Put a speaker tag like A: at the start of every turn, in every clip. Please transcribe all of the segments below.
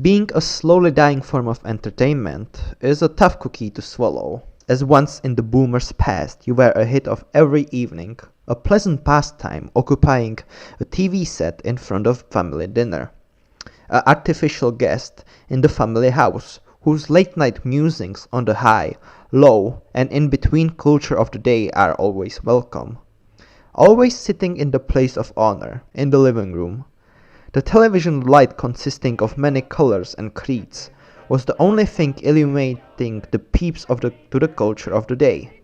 A: Being a slowly dying form of entertainment is a tough cookie to swallow, as once in the boomer's past you were a hit of every evening, a pleasant pastime occupying a TV set in front of family dinner, an artificial guest in the family house whose late-night musings on the high, low, and in-between culture of the day are always welcome. Always sitting in the place of honor, in the living room. The television light, consisting of many colors and creeds, was the only thing illuminating the peeps to the culture of the day,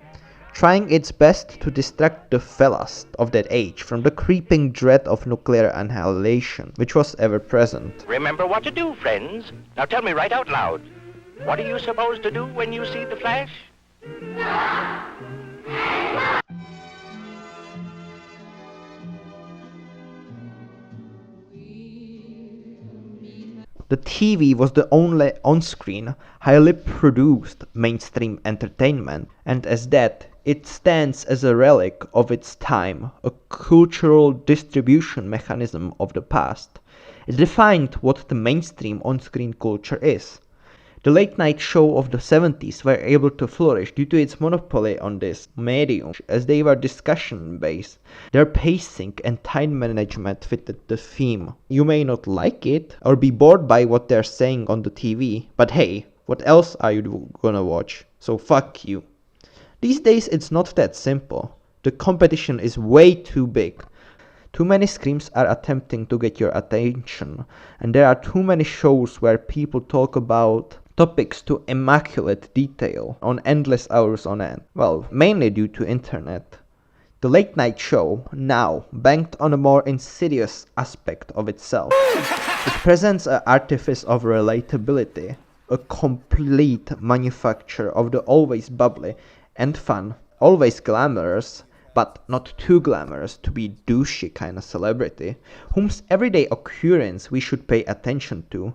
A: trying its best to distract the fellas of that age from the creeping dread of nuclear annihilation, which was ever present.
B: Remember what to do, friends. Now tell me right out loud. What are you supposed to do when you see the flash?
A: The TV was the only on-screen, highly produced mainstream entertainment, and as that, it stands as a relic of its time, a cultural distribution mechanism of the past. It defined what the mainstream on-screen culture is. The late-night show of the 70s were able to flourish due to its monopoly on this medium, as they were discussion-based. Their pacing and time management fitted the theme. You may not like it, or be bored by what they're saying on the TV, but hey, what else are you gonna watch? So fuck you. These days it's not that simple. The competition is way too big. Too many screens are attempting to get your attention, and there are too many shows where people talk about topics to immaculate detail on endless hours on end. Well, mainly due to internet. The late night show now banked on a more insidious aspect of itself. It presents an artifice of relatability, a complete manufacture of the always bubbly and fun, always glamorous, but not too glamorous to be douchey kind of celebrity, whose everyday occurrence we should pay attention to.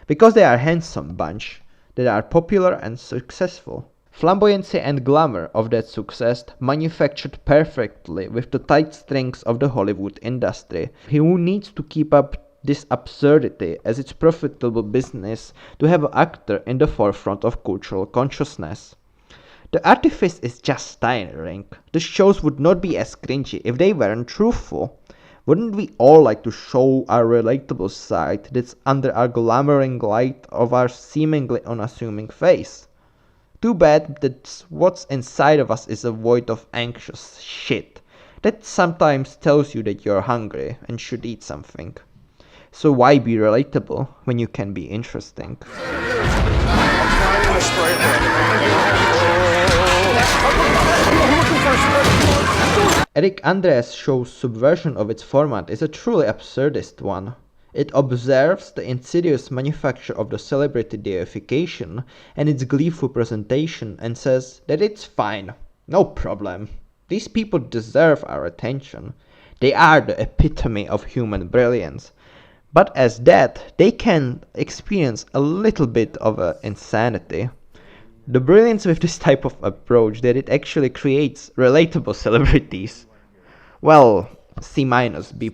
A: Because they are a handsome bunch, they are popular and successful. Flamboyancy and glamour of that success manufactured perfectly with the tight strings of the Hollywood industry, who needs to keep up this absurdity as its profitable business to have an actor in the forefront of cultural consciousness. The artifice is just tiring. The shows would not be as cringy if they weren't truthful. Wouldn't we all like to show our relatable side that's under our glamoring light of our seemingly unassuming face? Too bad that what's inside of us is a void of anxious shit that sometimes tells you that you're hungry and should eat something. So why be relatable when you can be interesting? Eric Andre's show's subversion of its format is a truly absurdist one. It observes the insidious manufacture of the celebrity deification and its gleeful presentation and says that it's fine, no problem. These people deserve our attention. They are the epitome of human brilliance. But as that, they can experience a little bit of insanity. The brilliance with this type of approach that it actually creates relatable celebrities. Well, C-, B+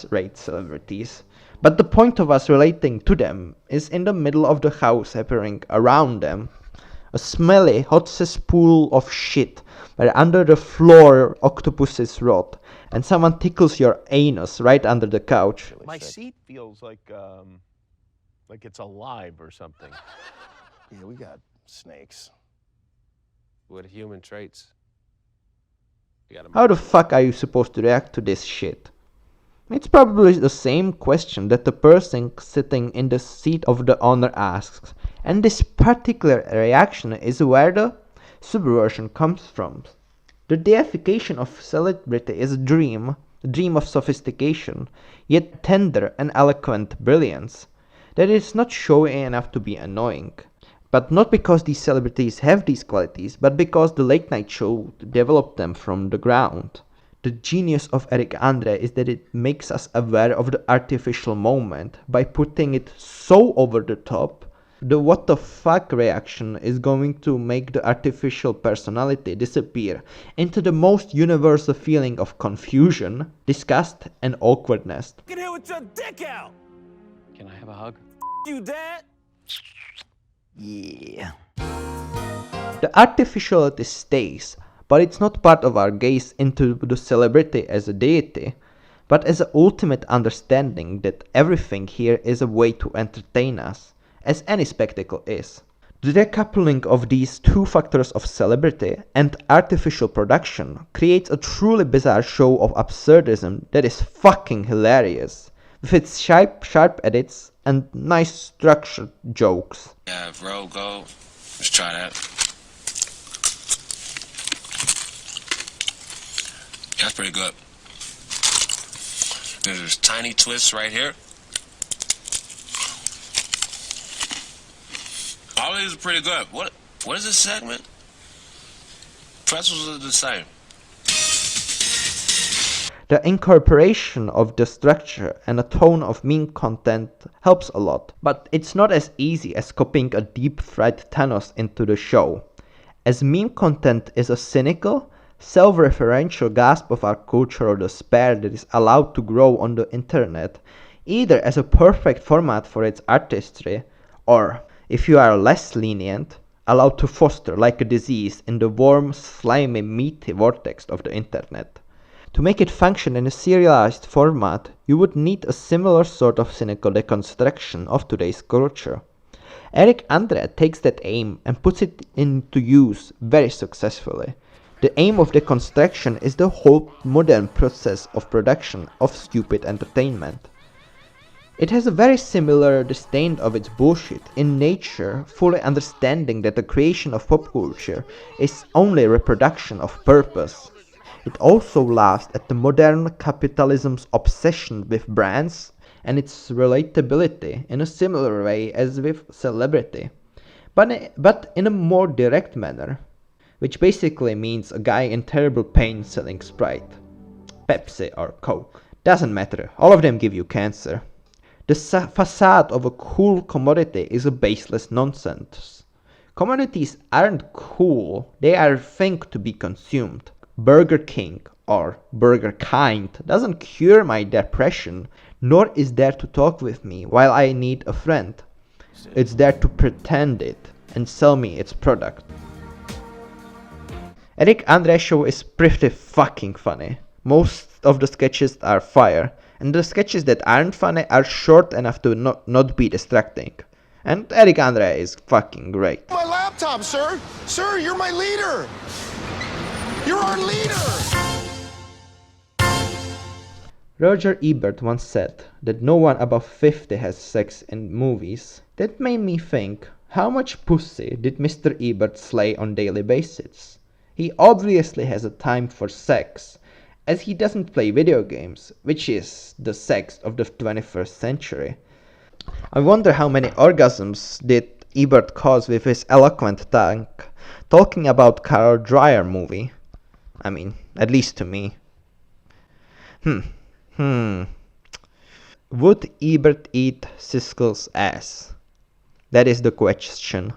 A: rate celebrities. But the point of us relating to them is in the middle of the house appearing around them. A smelly, hot cesspool of shit where under the floor octopuses rot and someone tickles your anus right under the couch.
C: My seat feels like it's alive or something.
D: Yeah, we got snakes.
E: What human traits?
A: How the fuck are you supposed to react to this shit? It's probably the same question that the person sitting in the seat of the honor asks, and this particular reaction is where the subversion comes from. The deification of celebrity is a dream of sophistication, yet tender and eloquent brilliance, that is not showy enough to be annoying. But not because these celebrities have these qualities, but because the late night show developed them from the ground. The genius of Eric Andre is that it makes us aware of the artificial moment by putting it so over the top. The what the fuck reaction is going to make the artificial personality disappear into the most universal feeling of confusion, disgust, and awkwardness.
C: Get here with your dick out!
E: Can I have a hug?
F: you, Dad.
D: Yeah.
A: The artificiality stays, but it's not part of our gaze into the celebrity as a deity, but as an ultimate understanding that everything here is a way to entertain us, as any spectacle is. The decoupling of these two factors of celebrity and artificial production creates a truly bizarre show of absurdism that is fucking hilarious, with its sharp edits and nice structured jokes.
E: Yeah, roll gold. Let's try that. That's pretty good. There's this tiny twist right here. All of these are pretty good. What is this segment? Pretzels are the same.
A: The incorporation of the structure and a tone of meme content helps a lot, but it's not as easy as copying a deep-fried Thanos into the show, as meme content is a cynical, self-referential gasp of our cultural despair that is allowed to grow on the internet, either as a perfect format for its artistry, or, if you are less lenient, allowed to foster like a disease in the warm, slimy, meaty vortex of the internet. To make it function in a serialized format, you would need a similar sort of cynical deconstruction of today's culture. Eric Andre takes that aim and puts it into use very successfully. The aim of deconstruction is the whole modern process of production of stupid entertainment. It has a very similar disdain of its bullshit in nature, fully understanding that the creation of pop culture is only reproduction of purpose. It also laughs at the modern capitalism's obsession with brands and its relatability in a similar way as with celebrity, but in a more direct manner, which basically means a guy in terrible pain selling Sprite, Pepsi or Coke. Doesn't matter, all of them give you cancer. The facade of a cool commodity is a baseless nonsense. Commodities aren't cool, they are a thing to be consumed. Burger King or Burger Kind doesn't cure my depression, nor is there to talk with me while I need a friend. It's there to pretend it and sell me its product. Eric Andre's show is pretty fucking funny. Most of the sketches are fire, and the sketches that aren't funny are short enough to not be distracting. And Eric Andre is fucking great.
D: My laptop, sir! Sir, you're my leader! You're our leader!
A: Roger Ebert once said that no one above 50 has sex in movies. That made me think, how much pussy did Mr. Ebert slay on daily basis? He obviously has a time for sex, as he doesn't play video games, which is the sex of the 21st century. I wonder how many orgasms did Ebert cause with his eloquent tongue, talking about Carol Dreyer movie. I mean, at least to me. Would Ebert eat Siskel's ass? That is the question.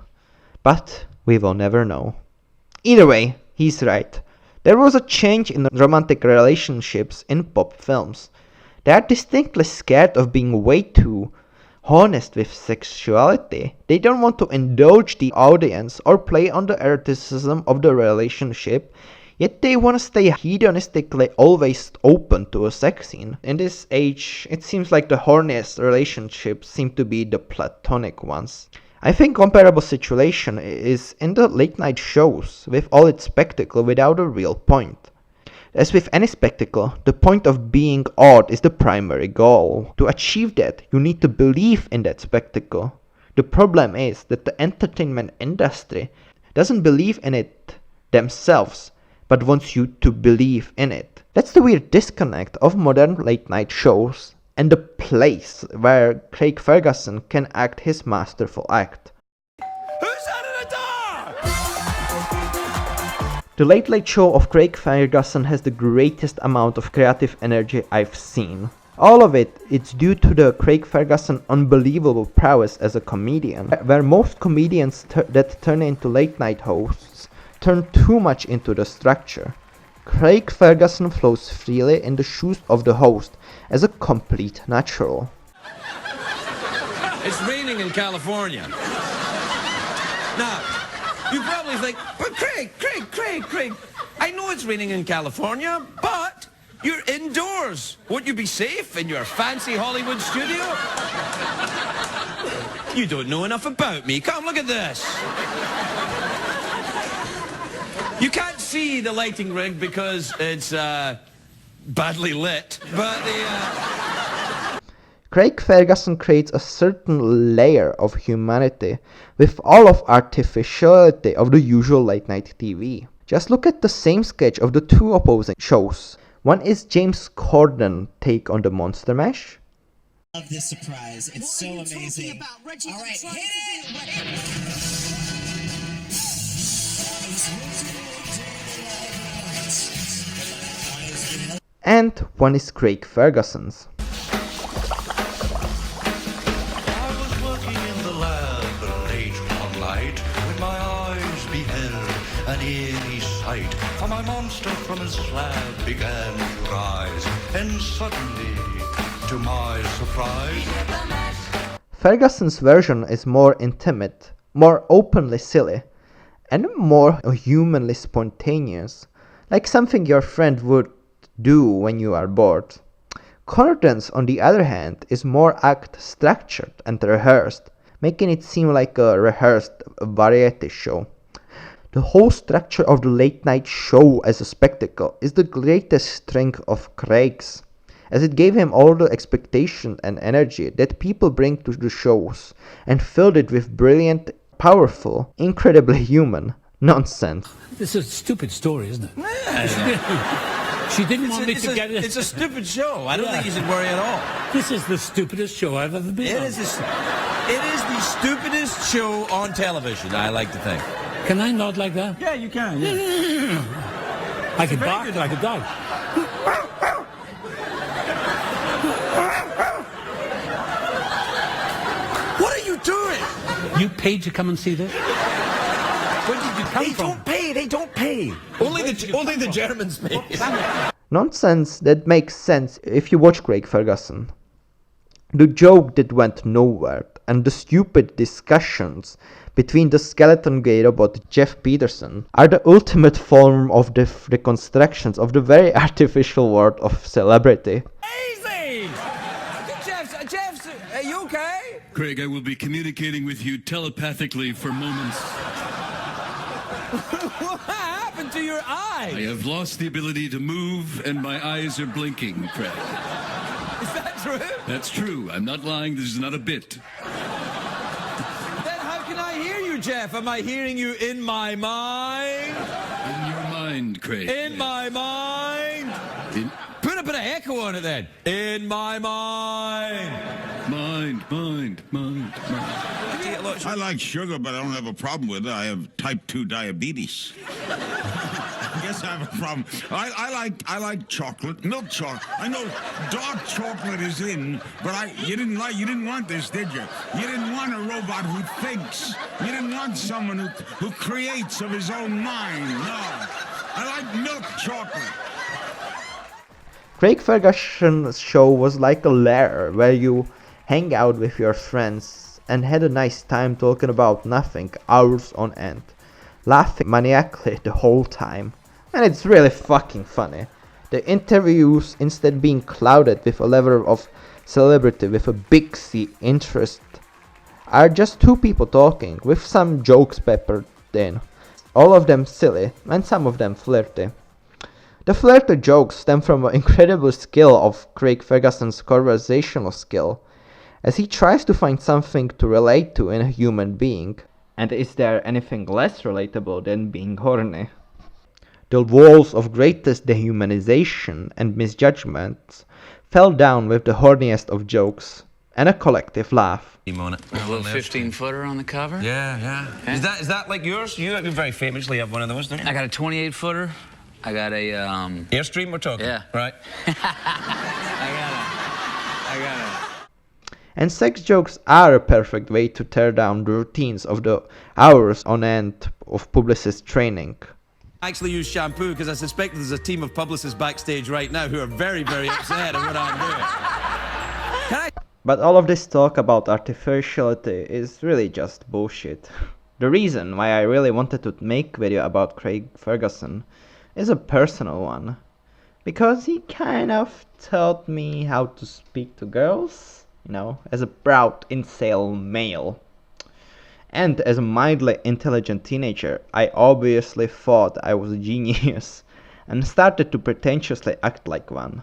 A: But we will never know. Either way, he's right. There was a change in romantic relationships in pop films. They are distinctly scared of being way too honest with sexuality. They don't want to indulge the audience or play on the eroticism of the relationship, yet they want to stay hedonistically always open to a sex scene. In this age, it seems like the horniest relationships seem to be the platonic ones. I think comparable situation is in the late night shows, with all its spectacle without a real point. As with any spectacle, the point of being odd is the primary goal. To achieve that, you need to believe in that spectacle. The problem is that the entertainment industry doesn't believe in it themselves, but wants you to believe in it. That's the weird disconnect of modern late night shows and the place where Craig Ferguson can act his masterful act.
F: Who's under the door?
A: The Late Late Show of Craig Ferguson has the greatest amount of creative energy I've seen. All of it's due to the Craig Ferguson unbelievable prowess as a comedian, where most comedians that turn into late night hosts turn too much into the structure. Craig Ferguson flows freely in the shoes of the host as a complete natural.
F: It's raining raining in California. Now, you probably think, but Craig, I know it's raining in California, but you're indoors. Won't you be safe in your fancy Hollywood studio? You don't know enough about me. Come, look at this. You can't see the lighting rig because it's badly lit, but
A: Craig Ferguson creates a certain layer of humanity with all of artificiality of the usual late night TV. Just look at the same sketch of the two opposing shows. One is James Corden's take on the Monster Mash.
G: Love this surprise. It's so amazing. All right, hit it!
A: And one is Craig Ferguson's.
H: I was working in the lab late one night when my eyes beheld an eerie sight. For my monster from his slab began to rise, and suddenly, to my surprise,
A: Ferguson's version is more intimate, more openly silly, and more humanly spontaneous, like something your friend would do when you are bored. Corden's, on the other hand, is more act structured and rehearsed, making it seem like a rehearsed variety show. The whole structure of the late night show as a spectacle is the greatest strength of Craig's, as it gave him all the expectation and energy that people bring to the shows, and filled it with brilliant, powerful, incredibly human nonsense.
I: This is a stupid story, isn't it? She didn't want me to get it.
F: It's a stupid show. I don't think you should worry at all.
I: This is the stupidest show I've ever been on.
F: It is the stupidest show on television, I like to think.
I: Can I nod like that?
F: Yeah, you can. Yeah.
I: I could bark like a dog.
F: What are you doing?
I: You paid to come and see this? Where did you come from?
F: They don't pay. Only the Germans pay.
A: Nonsense that makes sense if you watch Craig Ferguson. The joke that went nowhere, and the stupid discussions between the skeleton gay robot Jeff Peterson are the ultimate form of the reconstructions of the very artificial world of celebrity.
F: Easy! Jeff's, are you okay?
J: Craig, I will be communicating with you telepathically for moments.
F: What happened to your eye?
J: I have lost the ability to move, and my eyes are blinking, Craig.
F: Is that true?
J: That's true. I'm not lying. This is not a bit.
F: Then how can I hear you, Jeff? Am I hearing you in my mind?
J: In your mind, Craig.
F: In my mind? Put a bit of echo on it then. In my mind.
J: Mind.
D: I like sugar, but I don't have a problem with it. I have type 2 diabetes. I guess I have a problem. I like chocolate, milk chocolate. I know dark chocolate is in, but you didn't want this, did you? You didn't want a robot who thinks. You didn't want someone who creates of his own mind. No. I like milk chocolate.
A: Craig Ferguson's show was like a lair where you hang out with your friends and had a nice time talking about nothing hours on end, laughing maniacally the whole time. And it's really fucking funny. The interviews, instead being clouded with a level of celebrity with a big C interest, are just two people talking with some jokes peppered in, all of them silly and some of them flirty. The flirty jokes stem from an incredible skill of Craig Ferguson's conversational skill, as he tries to find something to relate to in a human being. And is there anything less relatable than being horny? The walls of greatest dehumanization and misjudgments fell down with the horniest of jokes, and a collective laugh.
K: A little 15-footer on the cover?
F: Yeah.
K: Okay.
F: Is that like yours? You very famously have one of those, don't you?
K: I got a 28-footer. I got a,
F: Airstream we're talking?
K: Yeah.
F: Right.
K: I got it.
A: And sex jokes are a perfect way to tear down the routines of the hours on end of publicist training.
F: I actually use shampoo because I suspect there's a team of publicists backstage right now who are very, very upset at what I'm doing.
A: But all of this talk about artificiality is really just bullshit. The reason why I really wanted to make a video about Craig Ferguson is a personal one. Because he kind of taught me how to speak to girls, you know, as a proud incel male. And as a mildly intelligent teenager, I obviously thought I was a genius and started to pretentiously act like one,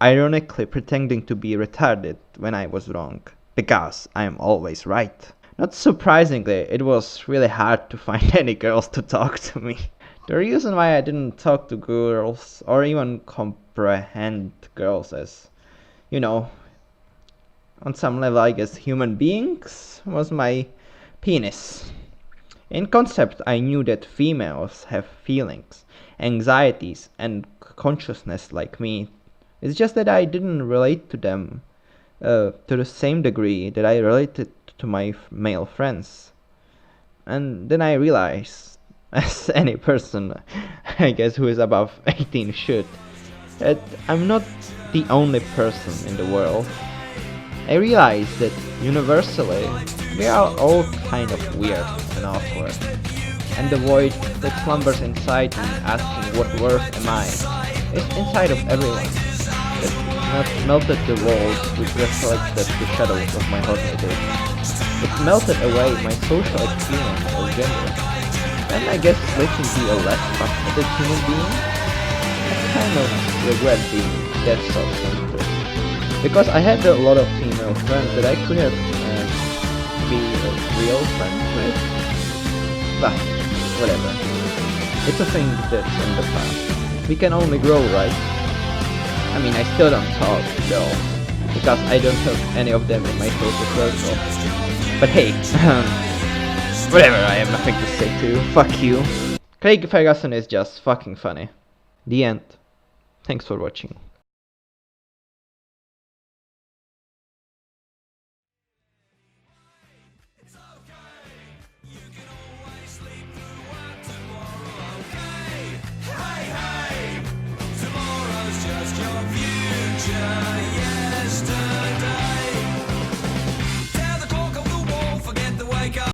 A: ironically pretending to be retarded when I was wrong, because I am always right. Not surprisingly, it was really hard to find any girls to talk to me. The reason why I didn't talk to girls or even comprehend girls as, you know, on some level I guess human beings, was my penis. In concept, I knew that females have feelings, anxieties, and consciousness like me. It's just that I didn't relate to them to the same degree that I related to my male friends. And then I realized, as any person, I guess, who is above 18 should, that I'm not the only person in the world. I realized that universally, we are all kind of weird and awkward. And the void that slumbers inside me asking what worth am I, is inside of everyone. It not melted the walls which reflected the shadows of my ordinary days. It melted away my social experience of gender. And I guess letting be a less fascinated human being, I kind of regret being that self-centered. Because I had a lot of female friends that I could have be a real friend with. But, whatever. It's a thing that's in the past. We can only grow, right? I mean, I still don't talk to girls, because I don't have any of them in my social circle. But hey, whatever, I have nothing to say to you. Fuck you. Craig Ferguson is just fucking funny. The end. Thanks for watching.
H: Tomorrow's just your future.